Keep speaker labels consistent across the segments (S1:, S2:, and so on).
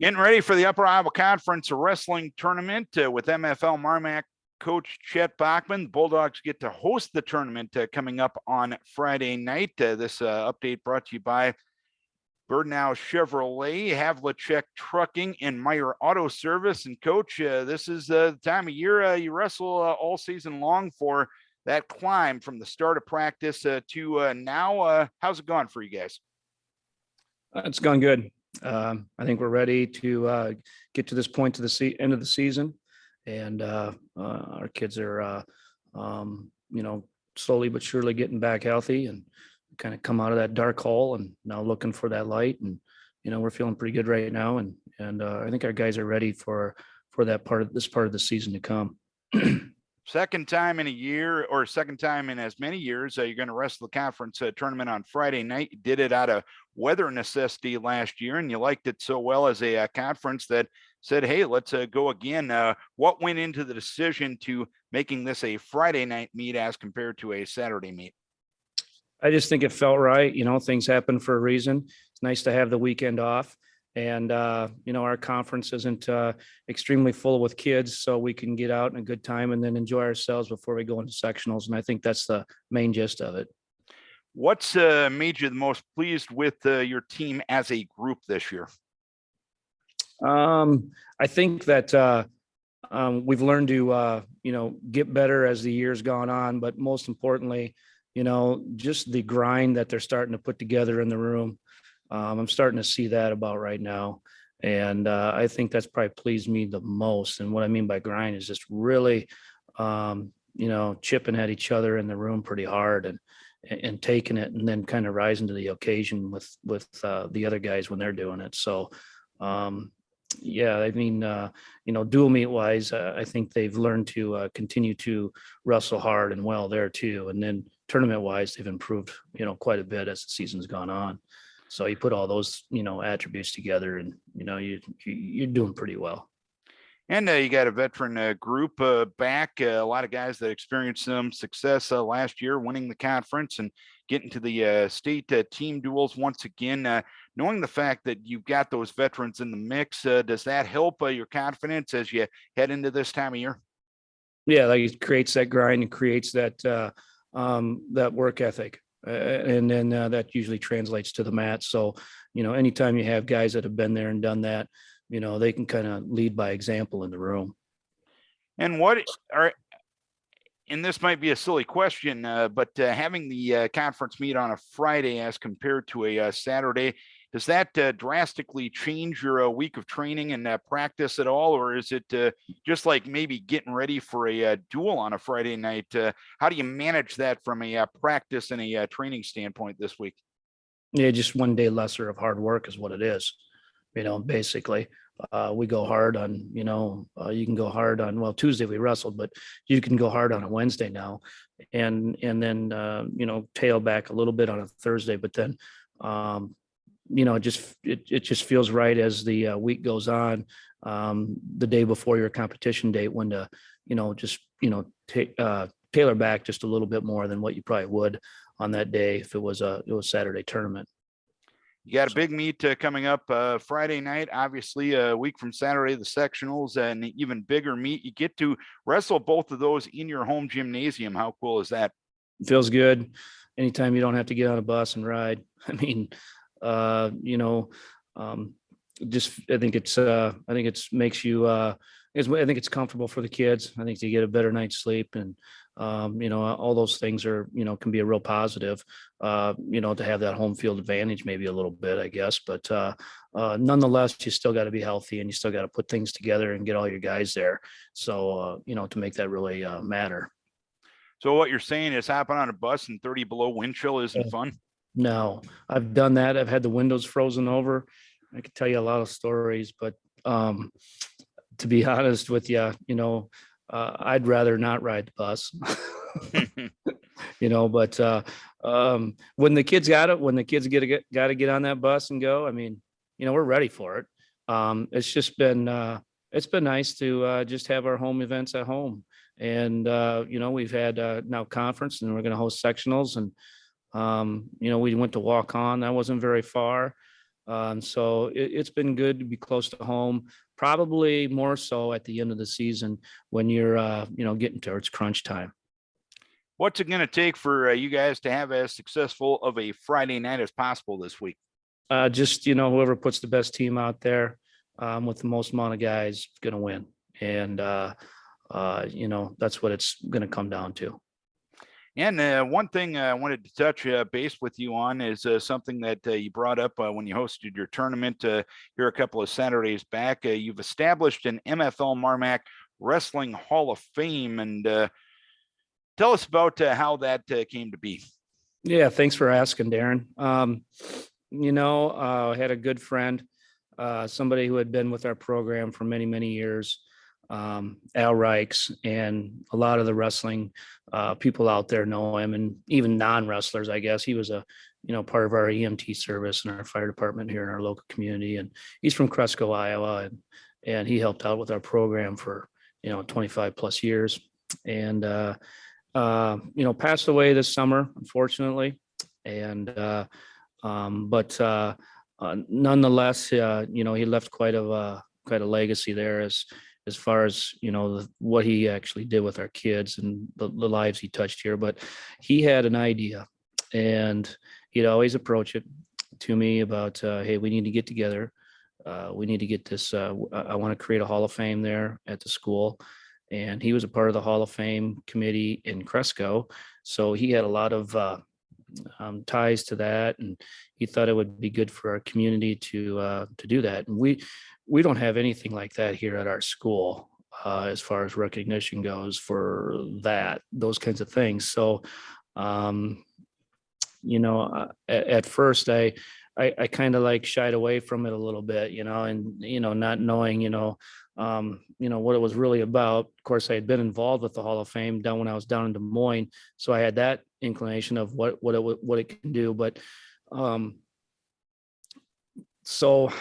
S1: Getting ready for the Upper Iowa Conference Wrestling Tournament with MFL Marmac coach Chet Bachman. The Bulldogs get to host the tournament coming up on Friday night. This update brought to you by Birdenau Chevrolet, Havlicek Trucking, and Meyer Auto Service. And Coach, this is the time of year you wrestle all season long for that climb from the start of practice to now. How's it going for you guys?
S2: It's gone good. I think we're ready to get to this point to the end of the season, and our kids are, slowly but surely getting back healthy and kind of come out of that dark hole and now looking for that light. And we're feeling pretty good right now, and I think our guys are ready for this part of the season to come.
S1: Second time in a year, or second time in as many years, you're going to wrestle the conference tournament on Friday night. You did it out of weather necessity last year, and you liked it so well as a conference that said, hey, let's go again. What went into the decision to making this a Friday night meet as compared to a Saturday meet?
S2: I just think it felt right. Things happen for a reason. It's nice to have the weekend off. And, our conference isn't extremely full with kids, so we can get out in a good time and then enjoy ourselves before we go into sectionals. And I think that's the main gist of it.
S1: What's made you the most pleased with your team as a group this year?
S2: I think that we've learned to, get better as the year's gone on. But most importantly, just the grind that they're starting to put together in the room. I'm starting to see that about right now. And I think that's probably pleased me the most. And what I mean by grind is just really, chipping at each other in the room pretty hard and taking it and then kind of rising to the occasion with the other guys when they're doing it. So, dual meet wise, I think they've learned to continue to wrestle hard and well there too. And then tournament wise, they've improved, quite a bit as the season's gone on. So you put all those, attributes together and, you're doing pretty well.
S1: And you got a veteran group back, a lot of guys that experienced some success last year, winning the conference and getting to the state team duels once again. Knowing the fact that you've got those veterans in the mix, does that help your confidence as you head into this time of year?
S2: Yeah, like it creates that grind and creates that work ethic. And then that usually translates to the mat. So, anytime you have guys that have been there and done that, they can kind of lead by example in the room.
S1: And and this might be a silly question, but having the conference meet on a Friday as compared to a Saturday, does that drastically change your week of training and practice at all? Or is it just like maybe getting ready for a duel on a Friday night? How do you manage that from a practice and a training standpoint this week?
S2: Yeah, just one day lesser of hard work is what it is. Basically, we go hard on, you can go hard on, well, Tuesday we wrestled, but you can go hard on a Wednesday now and then, tail back a little bit on a Thursday, but then, it just feels right as the week goes on, the day before your competition date, when to, tailor back just a little bit more than what you probably would on that day if it was Saturday tournament.
S1: You got a big meet coming up Friday night, obviously a week from Saturday, the sectionals, and an even bigger meet. You get to wrestle both of those in your home gymnasium. How cool is that?
S2: It feels good. Anytime you don't have to get on a bus and ride. I mean, I think it's makes you, I think it's comfortable for the kids. I think they get a better night's sleep, and all those things are, can be a real positive, to have that home field advantage, maybe a little bit, I guess. But nonetheless, you still got to be healthy and you still got to put things together and get all your guys there. So, to make that really matter.
S1: So what you're saying is hopping on a bus and 30 below wind chill isn't fun?
S2: No, I've done that. I've had the windows frozen over. I could tell you a lot of stories, but to be honest with you, I'd rather not ride the bus, but when the kids got to get on that bus and go, I mean, we're ready for it. It's just been nice to just have our home events at home. And, we've had now conference, and we're going to host sectionals, and, we went to walk on. That wasn't very far. So it's been good to be close to home, probably more so at the end of the season when you're, getting towards crunch time.
S1: What's it going to take for you guys to have as successful of a Friday night as possible this week?
S2: Just, whoever puts the best team out there with the most amount of guys is going to win. And, that's what it's going to come down to.
S1: And one thing I wanted to touch base with you on is something that you brought up when you hosted your tournament here a couple of Saturdays back. You've established an MFL Marmac Wrestling Hall of Fame, and tell us about how that came to be.
S2: Yeah, thanks for asking, Darren. I had a good friend, somebody who had been with our program for many, many years, Al Reichs, and a lot of the wrestling people out there know him, and even non-wrestlers, I guess. He was a part of our EMT service in our fire department here in our local community, and he's from Cresco, Iowa, and he helped out with our program for 25 plus years, and passed away this summer, unfortunately, and nonetheless, he left quite a legacy there as far as what he actually did with our kids and the lives he touched here. But he had an idea, and he'd always approach it to me about, hey, we need to get together. We need to get this. I want to create a Hall of Fame there at the school. And he was a part of the Hall of Fame committee in Cresco, so he had a lot of ties to that, and he thought it would be good for our community to do that. And we don't have anything like that here at our school as far as recognition goes for those kinds of things. So, at first I kind of like shied away from it a little bit, and not knowing, what it was really about. Of course, I had been involved with the Hall of Fame down when I was down in Des Moines, so I had that inclination of what it can do. But so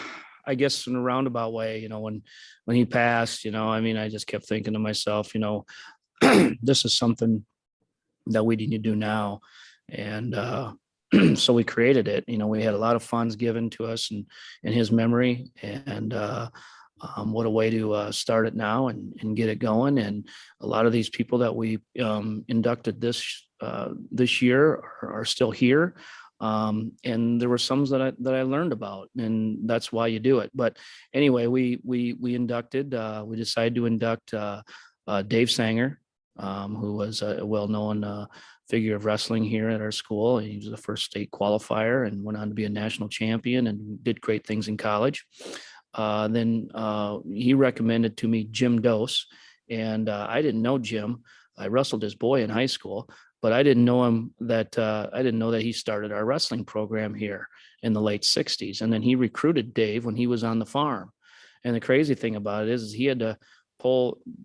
S2: I guess in a roundabout way, when he passed, I just kept thinking to myself, this is something that we need to do now, and so we created it. We had a lot of funds given to us in his memory, and what a way to start it now and get it going. And a lot of these people that we inducted this year are still here. And there were some that I learned about, and that's why you do it. But anyway, we decided to induct Dave Sanger, who was a well-known figure of wrestling here at our school. He was the first state qualifier and went on to be a national champion and did great things in college. Then he recommended to me Jim Dose, and I didn't know Jim. I wrestled his boy in high school, but I didn't know him I didn't know that he started our wrestling program here in the late 60s. And then he recruited Dave when he was on the farm. And the crazy thing about it is he had to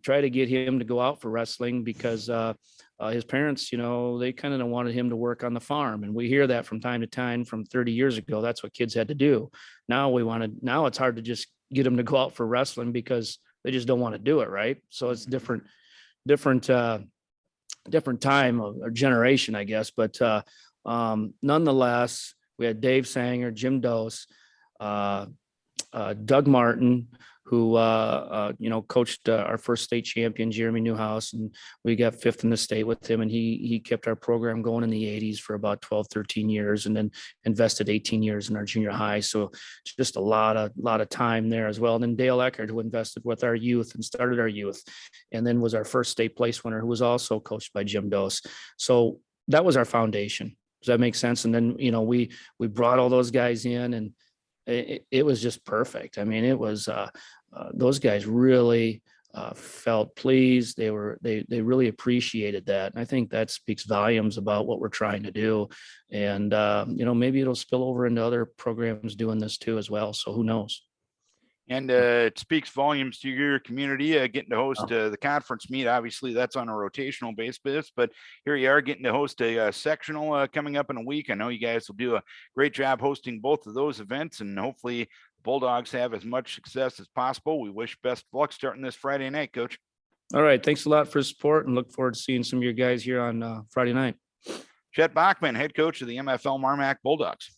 S2: try to get him to go out for wrestling because his parents, they kind of wanted him to work on the farm. And we hear that from time to time from 30 years ago. That's what kids had to do. Now it's hard to just get them to go out for wrestling because they just don't want to do it. Right. So it's different time or generation, I guess. But nonetheless, we had Dave Sanger, Jim Dose, Doug Martin, who coached our first state champion, Jeremy Newhouse, and we got fifth in the state with him. And he kept our program going in the 80s for about 12, 13 years, and then invested 18 years in our junior high. So just a lot of time there as well. And then Dale Eckert, who invested with our youth and started our youth, and then was our first state place winner, who was also coached by Jim Dose. So that was our foundation. Does that make sense? And then, we brought all those guys in, and it was just perfect. I mean, it was those guys really felt pleased. They really appreciated that. And I think that speaks volumes about what we're trying to do. And, maybe it'll spill over into other programs doing this too as well. So who knows?
S1: And it speaks volumes to your community, getting to host the conference meet. Obviously, that's on a rotational basis, but here you are getting to host a sectional coming up in a week. I know you guys will do a great job hosting both of those events, and hopefully the Bulldogs have as much success as possible. We wish best of luck starting this Friday night, Coach.
S2: All right. Thanks a lot for the support, and look forward to seeing some of your guys here on Friday night.
S1: Chet Bachman, head coach of the MFL Marmac Bulldogs.